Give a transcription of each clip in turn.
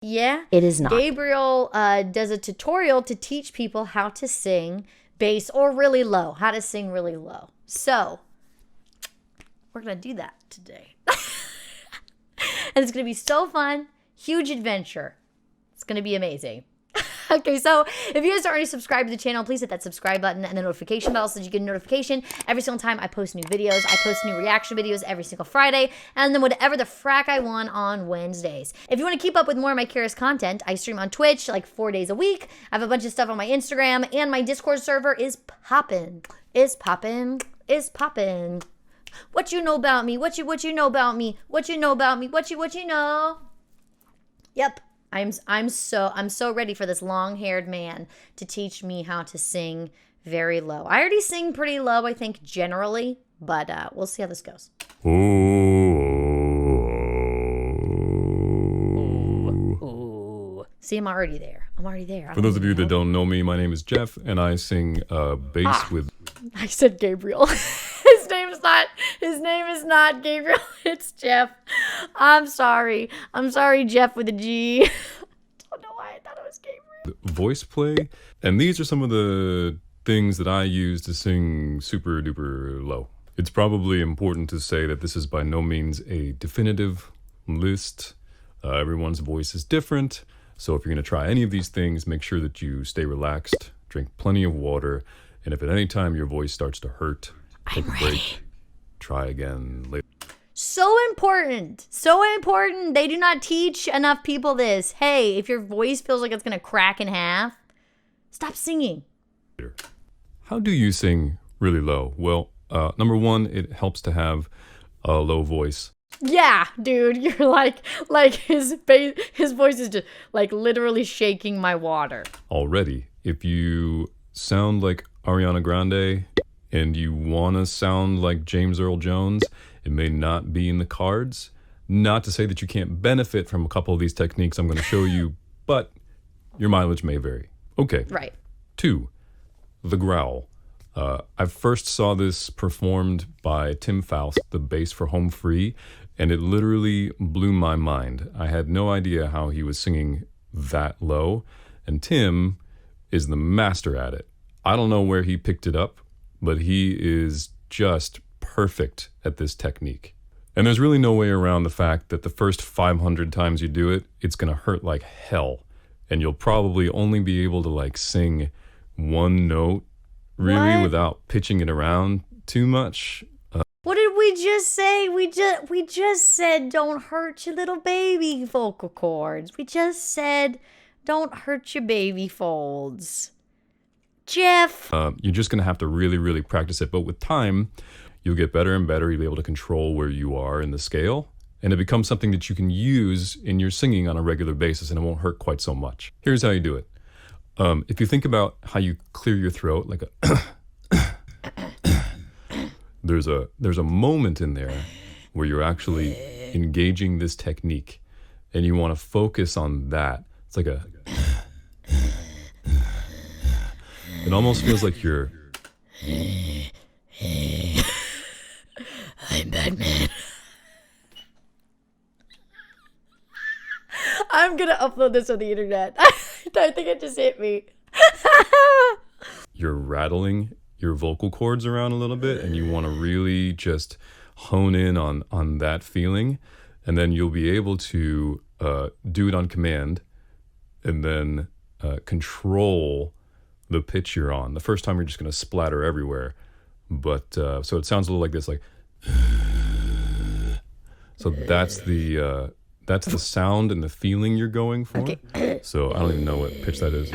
Yeah. It is not. Gabriel does a tutorial to teach people how to sing bass or really low, how to sing really low. So we're going to do that today. And it's going to be so fun. Huge adventure. It's going to be amazing. Okay, so if you guys are already subscribed to the channel, please hit that subscribe button and the notification bell so that you get a notification every single time I post new videos. I post new reaction videos every single Friday, and then whatever the frack I want on Wednesdays. If you want to keep up with more of my Charis content, I stream on Twitch like 4 days a week. I have a bunch of stuff on my Instagram, and my Discord server is poppin'. Is poppin'. Is poppin'. What you know about me? What you know about me? What you know about me? What you know? Yep. I'm so ready for this long-haired man to teach me how to sing very low. I already sing pretty low, I think, generally, but we'll see how this goes. Ooh. See, I'm already there. For those of you that don't know me, my name is Geoff, and I sing bass with... I said Gabriel. His name is not Gabriel. It's Geoff. I'm sorry, Geoff with a G. I don't know why I thought it was Gabriel. Voiceplay, and these are some of the things that I use to sing super duper low. It's probably important to say that this is by no means a definitive list. Everyone's voice is different, so if you're going to try any of these things, make sure that you stay relaxed, drink plenty of water, and if at any time your voice starts to hurt, take a break, try again later. So important. They do not teach enough people this. Hey, if your voice feels like it's going to crack in half, stop singing. How do you sing really low? Well, number one, it helps to have a low voice. Yeah, dude, you're like his voice is just like literally shaking my water. Already, if you sound like Ariana Grande and you want to sound like James Earl Jones, it may not be in the cards. Not to say that you can't benefit from a couple of these techniques I'm going to show you, but your mileage may vary. Okay. Right. 2, the growl. I first saw this performed by Tim Faust, the bass for Home Free, and it literally blew my mind. I had no idea how he was singing that low, and Tim is the master at it. I don't know where he picked it up, but he is just perfect at this technique. And there's really no way around the fact that the first 500 times you do it, it's going to hurt like hell. And you'll probably only be able to like sing one note really without pitching it around too much. What did we just say? We just said don't hurt your little baby vocal cords. We just said don't hurt your baby folds. Geoff. You're just going to have to really, really practice it. But with time, you'll get better and better. You'll be able to control where you are in the scale. And it becomes something that you can use in your singing on a regular basis, and it won't hurt quite so much. Here's how you do it. If you think about how you clear your throat, like there's a moment in there where you're actually engaging this technique, and you want to focus on that. It's like a... It almost feels like you're... I'm Batman. I'm gonna upload this on the internet. I think it just hit me. You're rattling your vocal cords around a little bit, and you want to really just hone in on that feeling, and then you'll be able to do it on command, and then control the pitch you're on. The first time you're just going to splatter everywhere, but so it sounds a little like this, like... So that's the sound and the feeling you're going for. Okay. So I don't even know what pitch that is.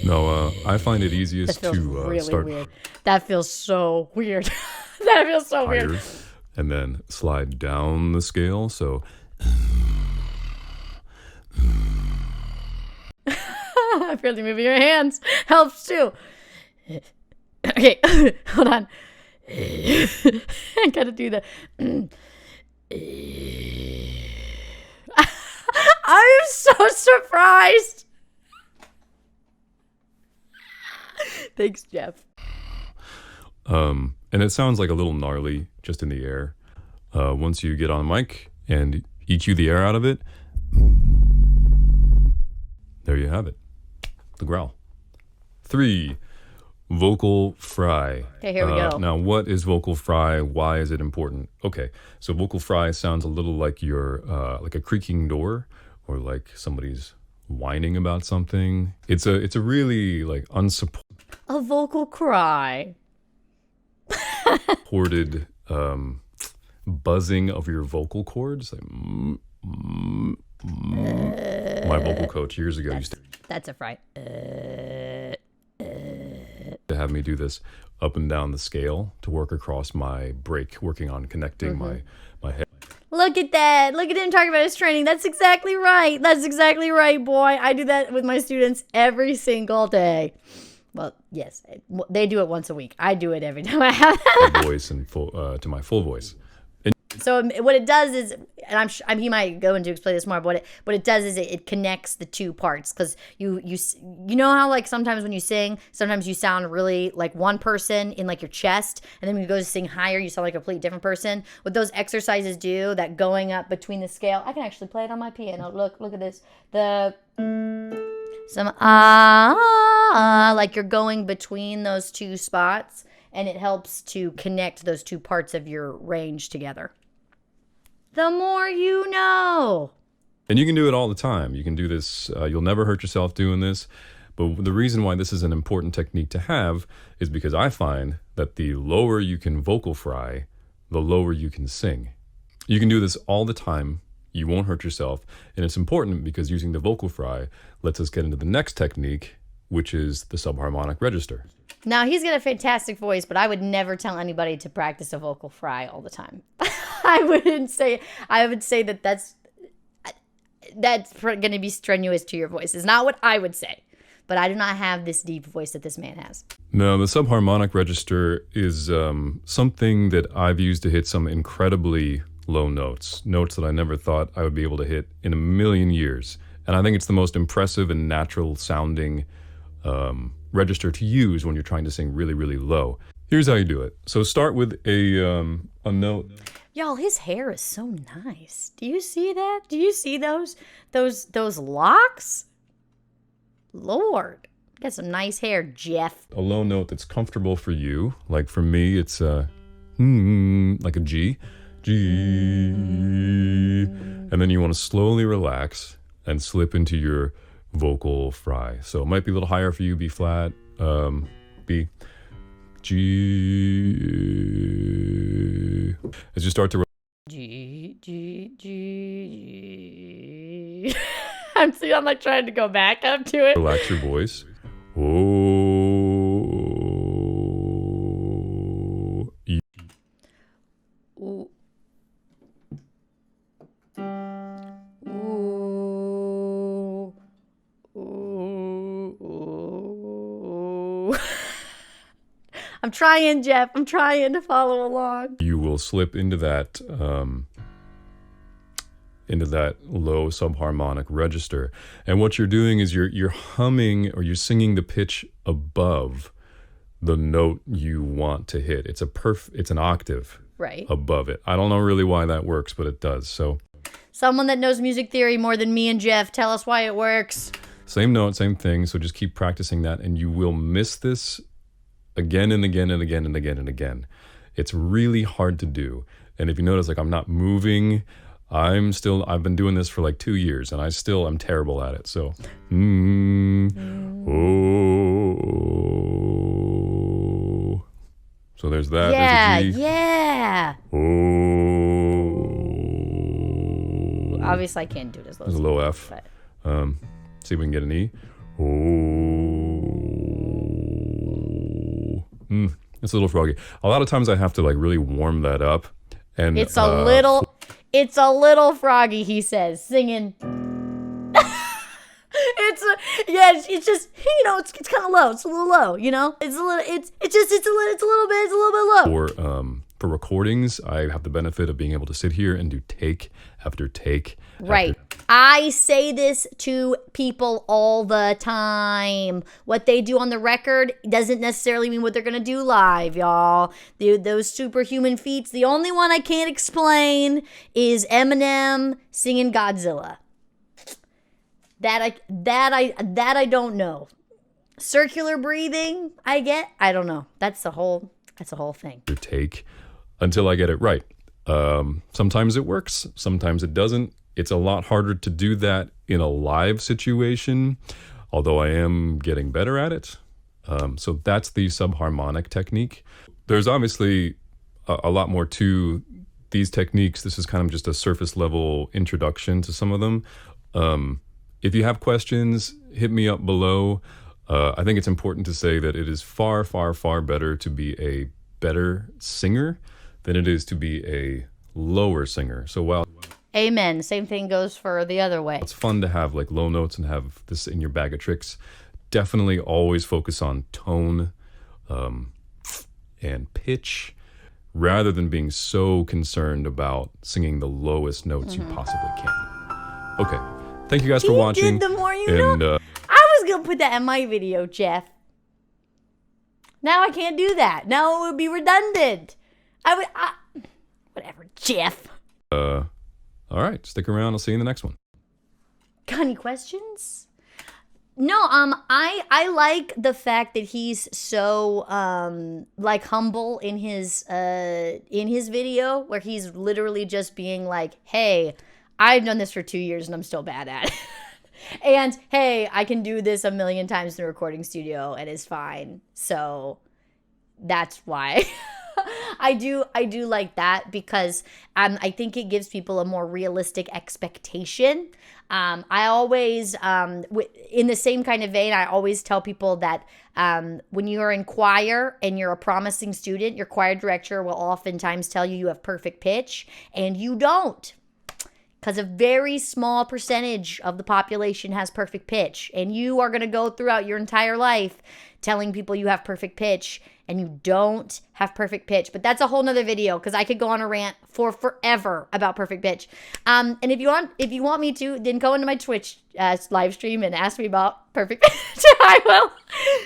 No, I find it easiest to really start weird. That feels so weird. That feels so higher, weird. and then slide down the scale. So Barely moving your hands helps too. Okay, hold on. I gotta do the. I'm so surprised. Thanks, Geoff. And it sounds like a little gnarly just in the air. once you get on the mic and EQ the air out of it, there you have it, the growl. 3, vocal fry. Okay, here we go. Now, what is vocal fry? Why is it important? Okay, so vocal fry sounds a little like like a creaking door, or like somebody's whining about something. It's a really like unsupported. A vocal cry. Supported buzzing of your vocal cords. Like, my vocal coach years ago used to. That's a fry. To have me do this up and down the scale to work across my break, working on connecting my head. Look at that. Look at him talking about his training. That's exactly right. That's exactly right, boy. I do that with my students every single day. Well, yes, they do it once a week. I do it every time I have My voice and full to my full voice. So what it does is, and he might go into explain this more, but what it does is it connects the two parts, because you know how like sometimes when you sing, sometimes you sound really like one person in like your chest, and then when you go to sing higher, you sound like a completely different person. What those exercises do, that going up between the scale, I can actually play it on my piano. Look at this. Some like you're going between those two spots, and it helps to connect those two parts of your range together. The more you know. And you can do it all the time. You can do this. You'll never hurt yourself doing this. But the reason why this is an important technique to have is because I find that the lower you can vocal fry, the lower you can sing. You can do this all the time. You won't hurt yourself. And it's important because using the vocal fry lets us get into the next technique, which is the subharmonic register. Now, he's got a fantastic voice, but I would never tell anybody to practice a vocal fry all the time. I would say that's going to be strenuous to your voice. It's not what I would say, but I do not have this deep voice that this man has. No, the subharmonic register is something that I've used to hit some incredibly low notes that I never thought I would be able to hit in a million years. And I think it's the most impressive and natural sounding register to use when you're trying to sing really, really low. Here's how you do it. So start with a note. Y'all, his hair is so nice. Do you see that? Do you see those locks? Lord, got some nice hair, Geoff. A low note that's comfortable for you. Like for me, it's like a G. G. And then you want to slowly relax and slip into your vocal fry. So it might be a little higher for you, B flat, B, G. As you start to G. I'm like trying to go back up to it. relax your voice. Oh. Ooh. I'm trying, Geoff. I'm trying to follow along. You will slip into that low subharmonic register, and what you're doing is you're humming, or you're singing the pitch above the note you want to hit. It's an octave Right. above it. I don't know really why that works, but it does. So Someone that knows music theory more than me and Geoff, tell us why it works. same note, same thing. So just keep practicing that, and you will miss this again and again and again and again and again. It's really hard to do. And if you notice, like I'm not moving, I've been doing this for like 2 years, and I'm terrible at it. So, oh. So there's that. Yeah, there's a G. yeah. Oh. Obviously, I can't do it as low There's as a low F. but See if we can get an E. Oh. It's a little froggy. A lot of times I have to like really warm that up. And it's a little froggy, he says, singing. It's just, it's kind of low. It's a little low, It's a little bit low. For recordings, I have the benefit of being able to sit here and do take after take. Right. I say this to people all the time. What they do on the record doesn't necessarily mean what they're going to do live, y'all. Those superhuman feats, the only one I can't explain is Eminem singing Godzilla. That I don't know. Circular breathing, I don't know. That's a whole thing. Take until I get it right. Sometimes it works, sometimes it doesn't. It's a lot harder to do that in a live situation, although I am getting better at it. So that's the subharmonic technique. There's obviously a lot more to these techniques. This is kind of just a surface level introduction to some of them. If you have questions, hit me up below. I think it's important to say that it is far, far, far better to be a better singer than it is to be a lower singer. So while Amen. Same thing goes for the other way. it's fun to have like low notes and have this in your bag of tricks, definitely always focus on tone and pitch rather than being so concerned about singing the lowest notes you possibly can. Okay. Thank you guys for watching. The more you know. I was going to put that in my video, Geoff. Now I can't do that. Now it would be redundant. Whatever, Geoff. All right, stick around. I'll see you in the next one. Got any questions? No, I like the fact that he's so like humble in his video, where he's literally just being like, "Hey, I've done this for 2 years and I'm still bad at it." And hey, I can do this a million times in a recording studio and it's fine. So that's why I do like that, because I think it gives people a more realistic expectation. I always, in the same kind of vein, I always tell people that when you're in choir and you're a promising student, your choir director will oftentimes tell you have perfect pitch, and you don't. Because a very small percentage of the population has perfect pitch. And you are going to go throughout your entire life telling people you have perfect pitch, and you don't have perfect pitch. But that's a whole nother video, because I could go on a rant for forever about perfect pitch. And if you want me to, then go into my Twitch live stream and ask me about perfect pitch. I will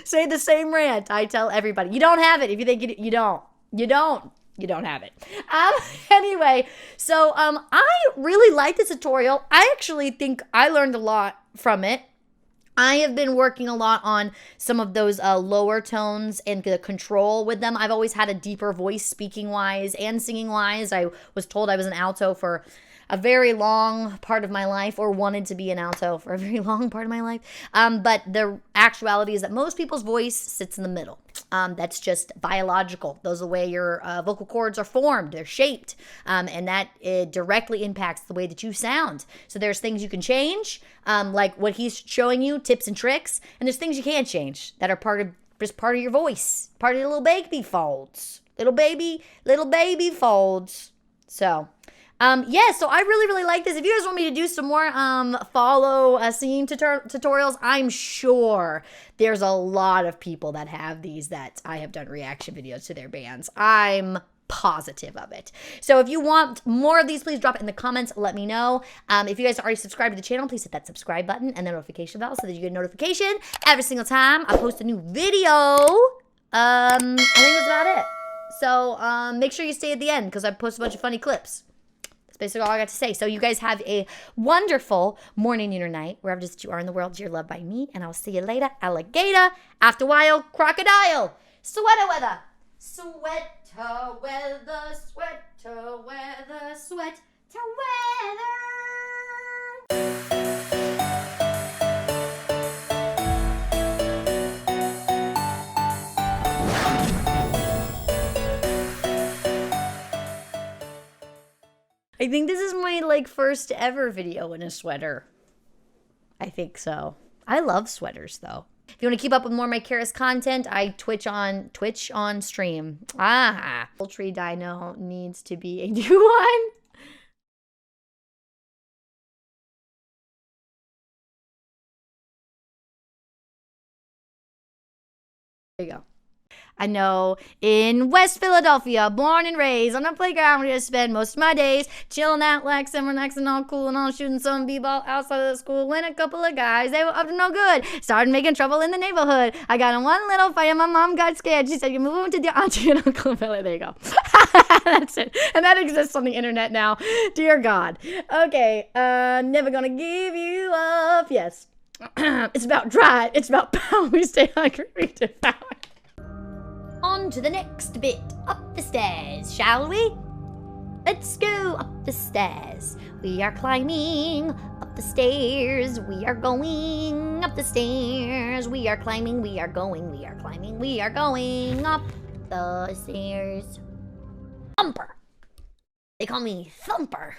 say the same rant I tell everybody. You don't have it. If you think you don't. You don't have it. Anyway, so I really like this tutorial. I actually think I learned a lot from it. I have been working a lot on some of those lower tones and the control with them. I've always had a deeper voice, speaking-wise and singing-wise. I was told I was an alto for a very long part of my life, or wanted to be an alto for a very long part of my life. But the actuality is that most people's voice sits in the middle. That's just biological. Those are the way your vocal cords are formed. They're shaped. And that directly impacts the way that you sound. So there's things you can change, like what he's showing you, tips and tricks. And there's things you can't change that are just part of your voice, part of your little baby folds. Little baby folds. So yeah, so I really, really like this. If you guys want me to do some more follow singing tutorials, I'm sure there's a lot of people that have these that I have done reaction videos to their bands. I'm positive of it. So if you want more of these, please drop it in the comments. Let me know. If you guys are already subscribed to the channel, please hit that subscribe button and the notification bell so that you get a notification every single time I post a new video. I think that's about it. So make sure you stay at the end, because I post a bunch of funny clips. Basically all I got to say. So you guys have a wonderful morning, noon, or night, wherever it is that you are in the world. You're loved by me, and I'll see you later. Alligator. After a while, crocodile. Sweater weather. Sweater weather. Sweater weather. Sweater weather. I think this is my first ever video in a sweater. I think so. I love sweaters though. If you want to keep up with more of my Charis content, I Twitch on stream. Poultry dino needs to be a new one. There you go. I know in West Philadelphia, born and raised on a playground where I spend most of my days chilling out like summer nights and all cool and all shooting some b-ball outside of the school when a couple of guys, they were up to no good, started making trouble in the neighborhood. I got in one little fight and my mom got scared. She said, you're moving to the auntie and uncle village. There you go. That's it. And that exists on the internet now. Dear God. Okay. Never gonna give you up. Yes. It's about drive. It's about power. We stay hungry. We devour. On to the next bit. Up the stairs, shall we? Let's go up the stairs. We are climbing up the stairs. We are going up the stairs. We are climbing. We are going. We are climbing. We are going up the stairs. Thumper. They call me Thumper.